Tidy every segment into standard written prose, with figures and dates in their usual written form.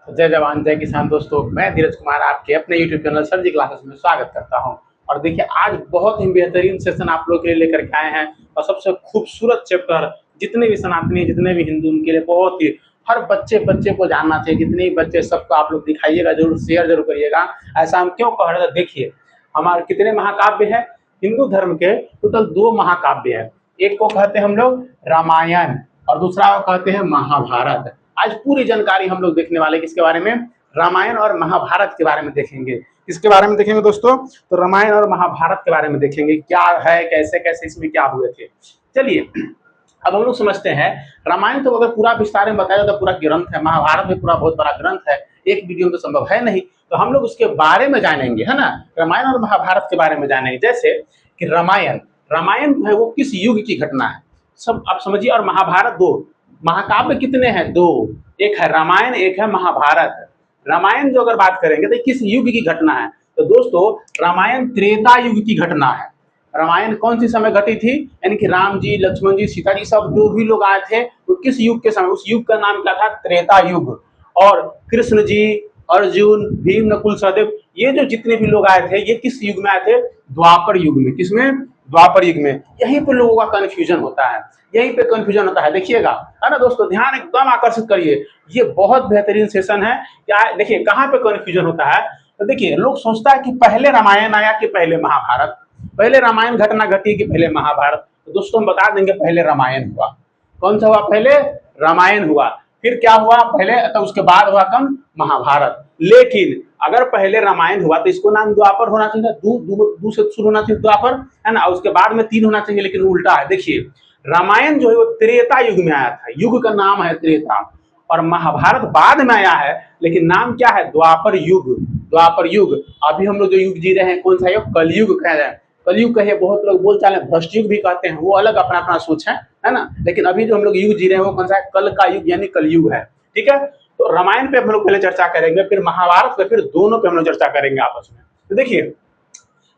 जय जवान जय किसान दोस्तों, मैं धीरज कुमार आपके अपने यूट्यूब चैनल सर जी क्लासेस में स्वागत करता हूं। और देखिए आज बहुत ही बेहतरीन सेशन आप लोग के लिए लेकर के आए हैं और सबसे खूबसूरत चैप्टर जितने भी सनातनी जितने भी हिंदू उनके लिए बहुत ही हर बच्चे बच्चे को जानना चाहिए। जितने भी बच्चे सबको आप लोग दिखाइएगा, जरूर शेयर जरूर करिएगा। ऐसा हम क्यों कह रहे हैं, देखिए हमारे कितने महाकाव्य है हिंदू धर्म के। टोटल 2 महाकाव्य है। एक को कहते हैं हम लोग रामायण और दूसरा को कहते हैं महाभारत। आज पूरी जानकारी हम लोग देखने वाले किसके बारे में, रामायण और महाभारत के बारे में देखेंगे। किसके बारे में देखेंगे दोस्तों, तो रामायण और महाभारत के बारे में देखेंगे। क्या है, कैसे कैसे इसमें क्या हुए थे। चलिए अब हम लोग समझते हैं। रामायण तो अगर पूरा विस्तार में बताया तो पूरा ग्रंथ है, महाभारत भी पूरा बहुत बड़ा ग्रंथ है, एक वीडियो में तो संभव है नहीं। तो हम लोग उसके बारे में जानेंगे, है ना। रामायण और महाभारत के बारे में जानेंगे। जैसे कि रामायण रामायण जो है वो किस युग की घटना है, सब आप समझिए। और महाभारत 2 महाकाव्य कितने हैं, 2। एक है रामायण, एक है महाभारत। रामायण जो अगर बात करेंगे तो किस युग की घटना है, तो दोस्तों रामायण त्रेता युग की घटना है। रामायण कौन सी समय घटी थी, यानी कि राम जी, लक्ष्मण जी, सीता जी सब जो भी लोग आए थे वो किस युग के समय, उस युग का नाम क्या था, त्रेता युग। और कृष्ण जी, अर्जुन, भीम, नकुल, सहदेव, ये जो जितने भी लोग आए थे ये किस युग में आए थे, द्वापर युग में। किसमें, द्वापर युग में। यहीं पर लोगों का कंफ्यूजन होता है, यहीं पे कंफ्यूजन होता है, देखिएगा, है ना दोस्तों। ध्यान एकदम आकर्षित करिए, ये बहुत बेहतरीन सेशन है। क्या देखिए कहाँ पे कंफ्यूजन होता है, तो देखिए लोग सोचता है कि पहले रामायण आया कि पहले महाभारत, पहले रामायण घटना घटी कि पहले महाभारत। तो दोस्तों हम बता देंगे पहले रामायण हुआ। कौन सा हुआ, पहले रामायण हुआ। फिर क्या हुआ पहले, तो उसके बाद हुआ कौन, महाभारत। लेकिन अगर पहले रामायण हुआ तो इसको नाम द्वापर होना चाहिए, दू से शुरू होना चाहिए द्वापर, है ना। उसके बाद में 3 होना चाहिए, लेकिन उल्टा है। देखिए रामायण जो है वो त्रेता युग में आया था, युग का नाम है त्रेता। और महाभारत बाद में आया है, लेकिन नाम क्या है, द्वापर युग। द्वापर युग। अभी हम लोग जो युग जी रहे हैं कौन सा युग, कलयुग कह रहे हैं। कलयुग कहिए, बहुत लोग बोल चाले भ्रष्ट युग भी कहते हैं, वो अलग अपना अपना सोच है ना। लेकिन अभी जो हम लोग युग जी रहे हैं वो कौन सा है, कल का युग यानी कलयुग है। ठीक है, तो रामायण पे हम लोग पहले चर्चा करेंगे, फिर महाभारत पे, फिर दोनों पे हम लोग चर्चा करेंगे आपस में। तो देखिए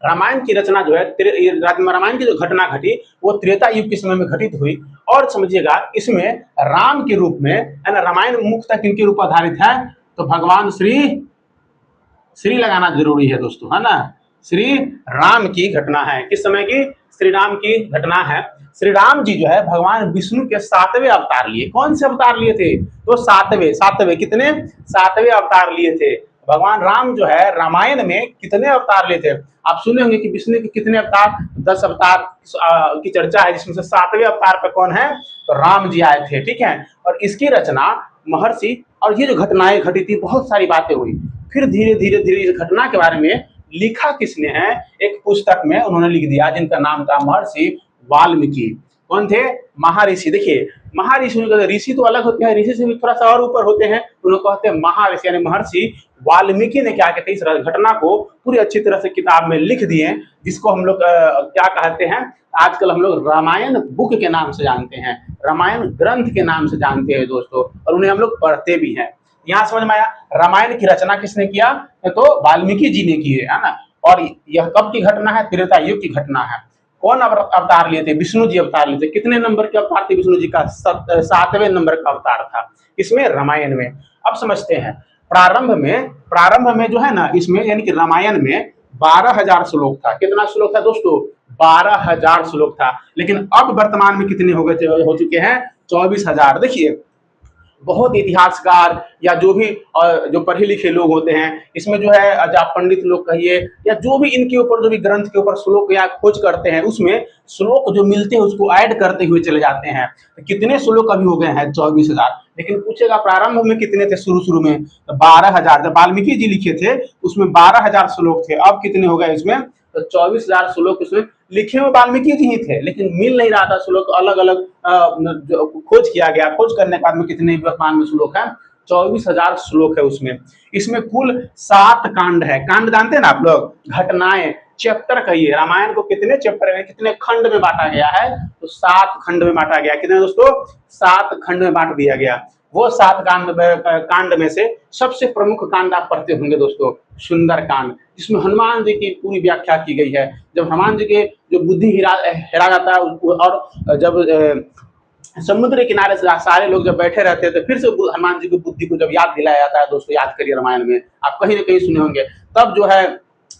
रामायण की रचना जो है, रामायण की जो घटना घटी वो त्रेता युग के समय में घटित हुई। और समझिएगा इसमें राम के रूप में, है ना, रामायण मुख्यतः किनके रूप आधारित है, तो भगवान श्री लगाना जरूरी है दोस्तों, है ना। श्री राम की घटना है, किस समय की, श्री राम की घटना है। श्री राम जी जो है भगवान विष्णु के 7वें अवतार लिए। कौन से अवतार लिए थे, तो 7वें कितने, 7वें अवतार लिए थे। भगवान राम जो है रामायण में कितने अवतार लिए थे, आप सुने होंगे कि विष्णु के कितने अवतार, 10 अवतार की चर्चा है, जिसमें से 7वें अवतार पे कौन है, तो राम जी आए थे। ठीक है, और इसकी रचना महर्षि, और ये जो घटनाएं घटी थी बहुत सारी बातें हुई। फिर धीरे धीरे धीरे इस घटना के बारे में लिखा किसने है, एक पुस्तक में उन्होंने लिख दिया जिनका नाम था महर्षि वाल्मीकि। कौन थे, महर्षि। देखिए महर्षि, ऋषि तो अलग होते हैं, ऋषि से भी थोड़ा सा और ऊपर होते हैं, उन्होंने कहते हैं महर्षि, यानी महर्षि वाल्मीकि ने क्या कहते हैं, इस घटना को पूरी अच्छी तरह से किताब में लिख दिए, जिसको हम लोग क्या कहते हैं, आजकल हम लोग रामायण बुक के नाम से जानते हैं, रामायण ग्रंथ के नाम से जानते हैं दोस्तों, और उन्हें हम लोग पढ़ते भी हैं। यहाँ समझ में आया, रामायण की रचना किसने किया, तो वाल्मीकि जी ने की है ना। और यह कब की घटना है, त्रेता युग की घटना है। कौन अवतार लिए थे, विष्णु जी अवतार लिए थे। कितने नंबर के अवतार थे विष्णु जी का, 7वें नंबर का अवतार था, इसमें रामायण में। अब समझते हैं, प्रारंभ में जो है ना, इसमें यानी कि रामायण में 12,000 श्लोक था। कितना श्लोक था दोस्तों, 12,000 श्लोक था। लेकिन अब वर्तमान में कितने हो गए थे, हो चुके हैं 24,000। देखिए बहुत इतिहासकार या जो भी जो पढ़े लिखे लोग होते हैं, इसमें जो है आप पंडित लोग कहिए या जो भी इनके ऊपर जो भी ग्रंथ के ऊपर श्लोक या खोज करते हैं, उसमें श्लोक जो मिलते हैं उसको ऐड करते हुए चले जाते हैं। तो कितने श्लोक अभी हो गए हैं, 24,000। लेकिन पूछेगा प्रारंभ में कितने थे, शुरू में तो 12,000। जब वाल्मीकि जी लिखे थे उसमें 12,000 श्लोक थे, अब कितने हो गए इसमें, तो 24,000 श्लोक उसमें लिखे हुए वाल्मीकि जी ही थे, लेकिन मिल नहीं रहा था श्लोक, अलग अलग खोज किया गया। खोज करने के बाद में कितने वर्तमान में श्लोक है, 24,000 श्लोक है उसमें। इसमें कुल 7 कांड है। कांड जानते हैं ना आप लोग, घटनाएं, चैप्टर कहिए। रामायण को कितने चैप्टर में, कितने खंड में बांटा गया है, तो 7 खंड में बांटा गया। कितने दोस्तों, 7 खंड में बांट दिया गया। वो 7 कांड में से सबसे प्रमुख कांड आप पढ़ते होंगे दोस्तों, सुंदर कांड, जिसमें हनुमान जी की पूरी व्याख्या की गई है। जब हनुमान जी के जो बुद्धि हेरा जाता है, और जब समुद्र के किनारे से सारे लोग जब बैठे रहते हैं तो फिर से हनुमान जी की बुद्धि को जब याद दिलाया जाता है, दोस्तों याद करिए रामायण में आप कहीं ना कहीं सुने होंगे, तब जो है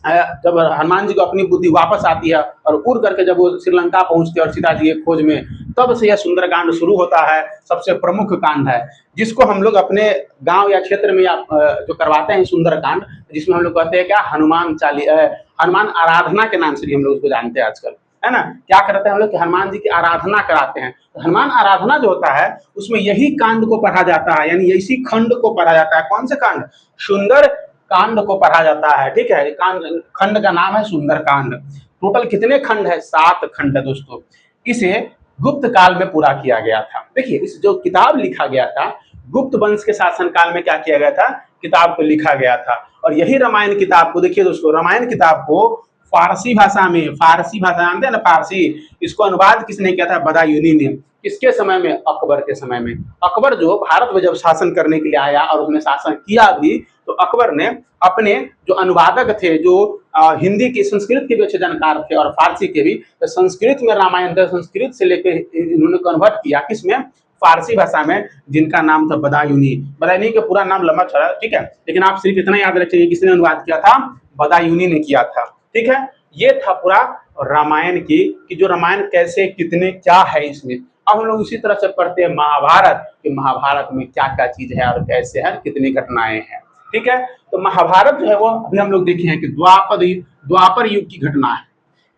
जब हनुमान जी को अपनी बुद्धि वापस आती है और उड़ करके जब वो श्रीलंका पहुंचते हैं और सीता जी की खोज में, तब से यह सुंदरकांड शुरू होता है। सबसे प्रमुख कांड है जिसको हम लोग अपने गांव या क्षेत्र में जो करवाते हैं सुंदरकांड, जिसमें हम लोग कहते हैं क्या, हनुमान आराधना के नाम से भी हम लोग उसको जानते हैं आजकल, है ना। क्या करते हैं हम लोग कि हनुमान जी की आराधना कराते हैं। तो हनुमान आराधना जो होता है उसमें यही कांड को पढ़ा जाता है, यानी इसी खंड को पढ़ा जाता है। कौन से कांड? सुंदर कांड को पढ़ा जाता है, ठीक है। खंड का नाम है सुंदर कांड। टोटल कितने खंड है? 7 खंड है दोस्तों। इसे गुप्त काल में पूरा किया गया था। देखिए इस जो किताब लिखा गया था, गुप्त वंश के शासन काल में क्या किया गया था, किताब को लिखा गया था। और यही रामायण किताब को देखिए दोस्तों, रामायण किताब को फारसी भाषा में, फारसी भाषा जानते हैं ना, फारसी, इसको अनुवाद किसने किया था? बदायूनी ने। किसके समय में? अकबर के समय में। अकबर जो भारत में जब शासन करने के लिए आया और उसने शासन किया भी, तो अकबर ने अपने जो अनुवादक थे, जो हिंदी की, संस्कृत के भी अच्छे जानकार थे और फारसी के भी, तो संस्कृत में रामायण था, संस्कृत से लेकर इन्होंने कन्वर्ट किया किसमें? फारसी भाषा में, जिनका नाम था बदायूनी। बदायूनी का पूरा नाम लंबा चौड़ा, ठीक है, लेकिन आप सिर्फ इतना याद रखिए किसने अनुवाद किया था? बदायूनी ने किया था, ठीक है। ये था पूरा रामायण की, कि जो रामायण कैसे, कितने, क्या है इसमें। अब हम लोग इसी तरह से पढ़ते हैं महाभारत, कि महाभारत में क्या क्या चीज है और कैसे है, कितनी घटनाएं हैं, ठीक है। तो महाभारत जो है वो अभी हम लोग देखे हैं कि द्वापर युग की घटना है।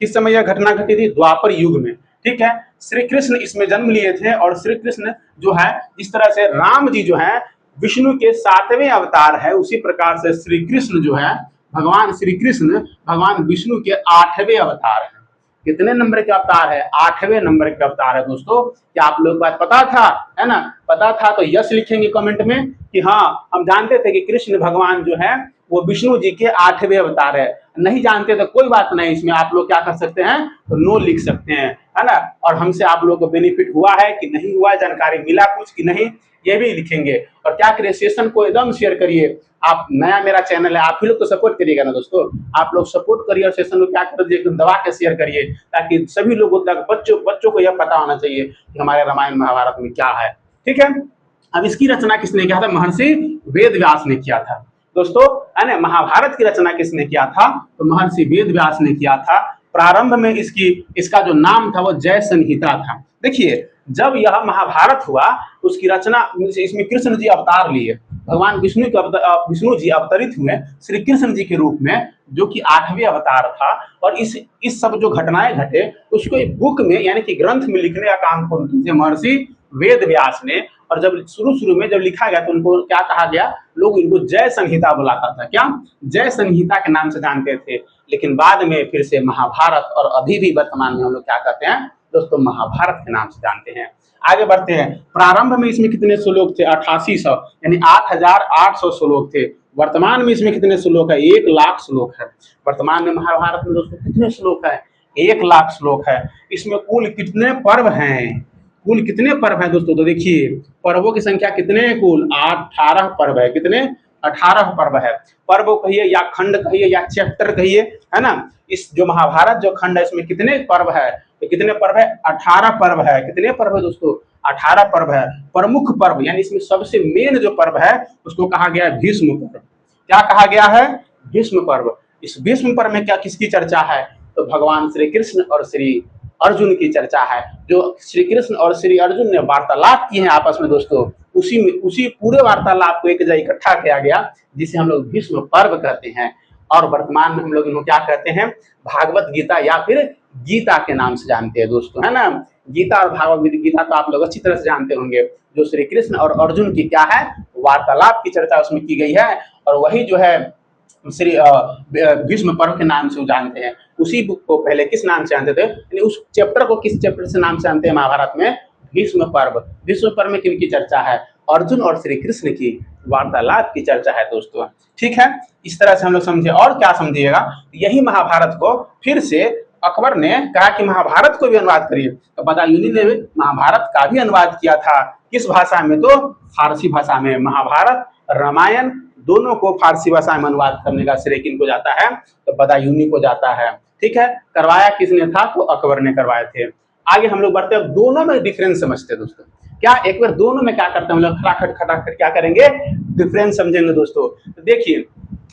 किस समय यह घटना घटी थी? द्वापर युग में, ठीक है। श्री कृष्ण इसमें जन्म लिए थे, और श्री कृष्ण जो है, जिस तरह से राम जी जो है विष्णु के 7वें अवतार है, उसी प्रकार से श्री कृष्ण जो है, भगवान श्री कृष्ण भगवान विष्णु के 8वें अवतार है। कितने नंबर के अवतार है? 8वें नंबर के अवतार है दोस्तों। क्या आप लोग बात पता था? है ना, पता था तो यस लिखेंगे कमेंट में कि हाँ हम जानते थे कि कृष्ण भगवान जो है वो विष्णु जी के 8वें अवतार है। नहीं जानते तो कोई बात नहीं, इसमें आप लोग क्या कर सकते हैं, तो नो लिख सकते हैं, है ना। और हमसे आप लोग को बेनिफिट हुआ है कि नहीं हुआ, जानकारी मिला कुछ कि नहीं, ये भी लिखेंगे। और क्या करिए, सेशन को एकदम शेयर करिए। आप नया मेरा चैनल है, आप ही लोग तो सपोर्ट करिएगा ना दोस्तों, आप लोग सपोर्ट करिए और सेशन को क्या कर दिए, एकदम दबा के शेयर करिए, ताकि सभी लोगों तक, बच्चों को यह पता होना चाहिए कि हमारे रामायण महाभारत में क्या है, ठीक है। अब इसकी रचना किसने किया था? महर्षि वेद व्यास ने किया था दोस्तों, है ना। महाभारत की रचना किसने किया था? तो महर्षि वेद व्यास ने किया था। प्रारंभ में इसका जो नाम था वो जय संहिता था। देखिए जब यह महाभारत हुआ, उसकी रचना, इसमें कृष्ण जी अवतार लिए, भगवान विष्णु जी अवतरित हुए श्री कृष्ण जी के रूप में, जो कि 8वें अवतार था। और इस सब जो घटनाएं घटे उसको एक बुक में, यानी कि ग्रंथ में लिखने का काम कौन किए? महर्षि वेद व्यास ने। और जब शुरू में जब लिखा गया तो उनको क्या कहा गया? लोग इनको जय संहिता बुलाता था। क्या? जय संहिता के नाम से जानते थे। लेकिन बाद में फिर से महाभारत, और अभी भी वर्तमान में हम लोग क्या कहते हैं दोस्तों? महाभारत के नाम से जानते हैं। आगे बढ़ते हैं। प्रारंभ में इसमें कितने श्लोक थे? 8800, यानी 8800 श्लोक थे। वर्तमान में इसमें कितने श्लोक है? 1,00,000 श्लोक है। वर्तमान में महाभारत में दोस्तों कितने श्लोक है? 1,00,000 श्लोक है। इसमें कुल कितने पर्व हैं? कुल कितने पर्व हैं दोस्तों? तो देखिए पर्वों की संख्या कितने हैं? कुल 18 पर्व है। कितने? 18 पर्व है। पर्व कहिए या खंड कहिए या चैप्टर कहिए, है ना। इस जो महाभारत जो खंड है इसमें कितने पर्व है? तो कितने पर्व है? 18 पर्व है। कितने पर्व है दोस्तों? 18 पर्व है। प्रमुख पर्व, यानी इसमें सबसे मेन जो पर्व है उसको कहा गया है भीष्म पर्व। क्या कहा गया है? भीष्म पर्व। इस भीष्म पर्व में क्या, किसकी चर्चा है? तो भगवान श्री कृष्ण और श्री अर्जुन की चर्चा है। जो श्री कृष्ण और श्री अर्जुन ने वार्तालाप किए हैं आपस में दोस्तों, उसी पूरे वार्तालाप को एक जगह इकट्ठा किया गया, जिसे हम लोग भीष्म पर्व कहते हैं। और वर्तमान में हम लोग इनको क्या कहते हैं? भागवत गीता या फिर गीता के नाम से जानते हैं दोस्तों, है ना। गीता और भागवत गीता तो आप लोग अच्छी तरह से जानते होंगे। जो श्री कृष्ण और अर्जुन की क्या है? वार्तालाप की चर्चा उसमें की गई है। और वही जो है श्री भीष्म पर्व के नाम से जानते हैं। उसी बुक को पहले किस नाम से जानते थे? उस चैप्टर को किस चैप्टर से नाम से जानते हैं महाभारत में? भीष्म पर्व। भीष्म पर्व में किनकी चर्चा है? अर्जुन और श्री कृष्ण की वार्तालाप की चर्चा है दोस्तों, ठीक है। इस तरह से हम लोग समझे। और क्या समझिएगा, यही महाभारत को फिर से अकबर ने कहा कि महाभारत को भी अनुवाद करिए। तो बदायूनी ने महाभारत का भी अनुवाद किया था। किस भाषा में? तो फारसी भाषा में। महाभारत, रामायण दोनों को फारसी भाषा में अनुवाद करने का श्रेय किनको जाता है? तो बदायूनी को जाता है, ठीक है। करवाया किसने था? तो अकबर ने करवाए थे। आगे हम लोग बढ़ते हैं, दोनों में डिफरेंस समझते हैं दोस्तों। क्या एक बार दोनों में क्या करते हैं हम लोग, खटाखट खटाखट क्या करेंगे, डिफरेंस समझेंगे दोस्तों। तो देखिए,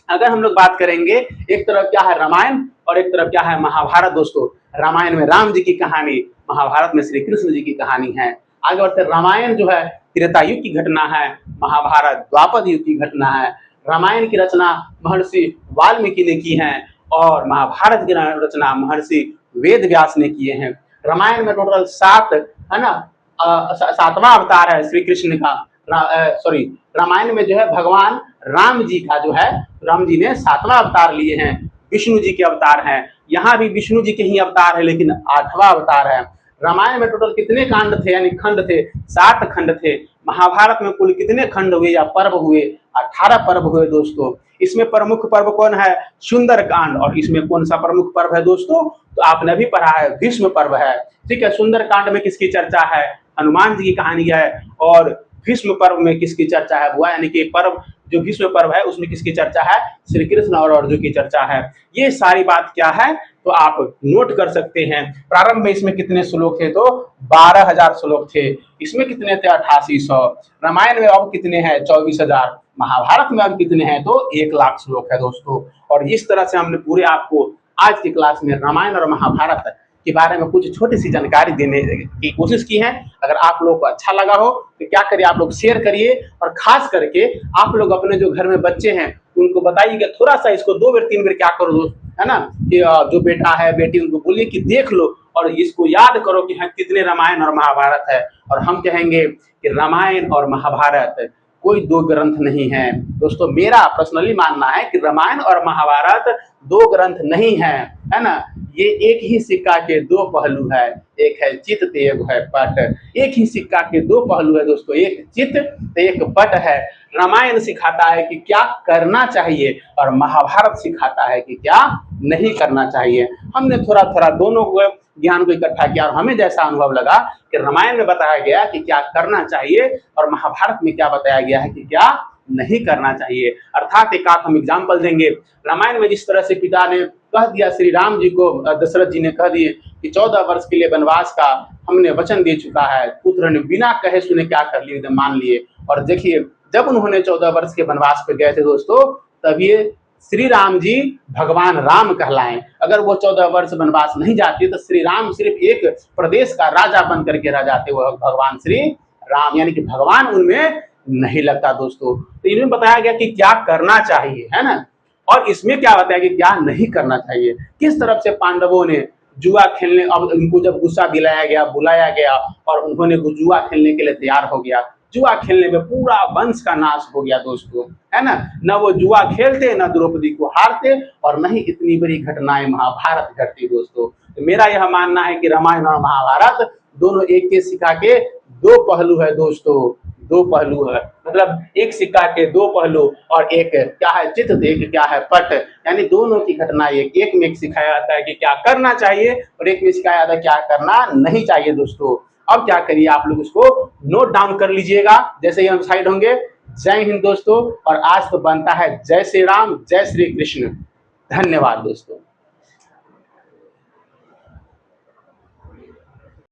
अगर हम लोग बात करेंगे, एक तरफ क्या है रामायण और एक तरफ क्या है महाभारत दोस्तों। रामायण में राम जी की कहानी, महाभारत में श्री कृष्ण जी की कहानी है। आगे बढ़ते, रामायण जो है त्रेता युग की घटना है, महाभारत द्वापर युग की घटना है। रामायण की रचना महर्षि वाल्मीकि ने की है और महाभारत की रचना महर्षि वेद व्यास ने किए हैं। रामायण में टोटल 7 है ना, 7वां अवतार है श्री कृष्ण का। सॉरी, रामायण में जो है भगवान राम जी का जो है, राम जी ने 7वां अवतार लिए हैं, विष्णु जी के अवतार हैं। यहाँ भी विष्णु जी के ही अवतार है, लेकिन 8वां अवतार है। रामायण में टोटल कितने कांड थे, यानी खंड थे, 7 खंड थे। महाभारत में कुल कितने खंड हुए या पर्व हुए, 18 पर्व हुए दोस्तों। इसमें प्रमुख पर्व कौन है, सुंदर कांड। और इसमें कौन सा प्रमुख पर्व है दोस्तों, तो आपने भी पढ़ा है, भीष्म पर्व है। ठीक है, सुंदर कांड में किसकी चर्चा है, हनुमान जी की कहानी है। और भीष्म पर्व में किसकी चर्चा है, वो यानी कि पर्व जो भीष्म पर्व है उसमें किसकी चर्चा है, श्री कृष्ण और अर्जुन की चर्चा है। ये सारी बात क्या है तो आप नोट कर सकते हैं। प्रारंभ में इसमें कितने श्लोक थे, तो 12,000 श्लोक थे। इसमें कितने थे, 8800। रामायण में अब कितने हैं, 24,000। महाभारत में अब कितने हैं, तो 1,00,000 श्लोक है दोस्तों। और इस तरह से हमने पूरे आपको आज की क्लास में रामायण और महाभारत के बारे में कुछ छोटी सी जानकारी देने की कोशिश की है। अगर आप लोगों को अच्छा लगा हो तो क्या करिए, आप लोग शेयर करिए। और खास करके आप लोग अपने जो घर में बच्चे हैं उनको बताइए कि थोड़ा सा इसको 2 बार 3 बार क्या करो दोस्त, है ना, कि जो बेटा है बेटी उनको बोलिए कि देख लो और इसको याद करो कि हाँ कितने रामायण और महाभारत है। और हम कहेंगे कि रामायण और महाभारत कोई 2 ग्रंथ नहीं है दोस्तों। मेरा पर्सनली मानना है कि रामायण और महाभारत 2 ग्रंथ नहीं है ना, ये एक ही सिक्का के 2 पहलू है, एक है चित तो एक है पट। एक ही सिक्का के 2 पहलू है दोस्तों, एक चित तो एक पट है। रामायण सिखाता है कि क्या करना चाहिए और महाभारत सिखाता है कि क्या नहीं करना चाहिए। हमने थोड़ा थोड़ा दोनों को ज्ञान को इकट्ठा किया और हमें जैसा अनुभव लगा कि रामायण में बताया गया कि क्या करना चाहिए और महाभारत में क्या बताया गया है कि क्या नहीं करना चाहिए। अर्थात एक आध हम एग्जाम्पल देंगे। रामायण में जिस तरह से पिता ने कह दिया श्री राम जी को, दशरथ जी ने कह दिए कि 14 वर्ष के लिए वनवास का हमने वचन दे चुका है, पुत्र ने बिना कहे सुने क्या कर लिए, मान लिए। और देखिए जब उन्होंने 14 वर्ष के वनवास पे गए थे दोस्तों, तब ये श्री राम जी भगवान राम कहलाएं। अगर वो 14 वर्ष वनवास नहीं जाते तो श्री राम सिर्फ एक प्रदेश का राजा बन करके रह जाते, वह भगवान श्री राम, यानी कि भगवान उनमें नहीं लगता दोस्तों। तो इनमें बताया गया कि क्या करना चाहिए, है ना, और इसमें क्या बताया कि क्या नहीं करना चाहिए। किस तरफ से पांडवों ने जुआ खेलने, अब उनको जब गुस्सा दिलाया गया, बुलाया गया और उन्होंने जुआ खेलने के लिए तैयार हो गया। जुआ खेलने में पूरा वंश का नाश हो गया दोस्तों, है ना। न वो जुआ खेलते, न द्रौपदी को हारते और न ही इतनी बड़ी घटनाएं महाभारत घटती दोस्तों। तो मेरा यह मानना है कि रामायण और महाभारत दोनों एक के सिक्का के 2 पहलू है दोस्तों, 2 पहलू है, मतलब एक सिक्का के 2 पहलू। और एक क्या है चित, एक क्या है पट, यानी दोनों की घटना एक में सिखाया जाता है कि क्या करना चाहिए और एक में सिखाया जाता है क्या करना नहीं चाहिए दोस्तों। अब क्या करिए, आप लोग इसको नोट डाउन कर लीजिएगा जैसे ही हम साइड होंगे। जय हिंद दोस्तों। और आज तो बनता है जय श्री राम, जय श्री कृष्ण। धन्यवाद दोस्तों।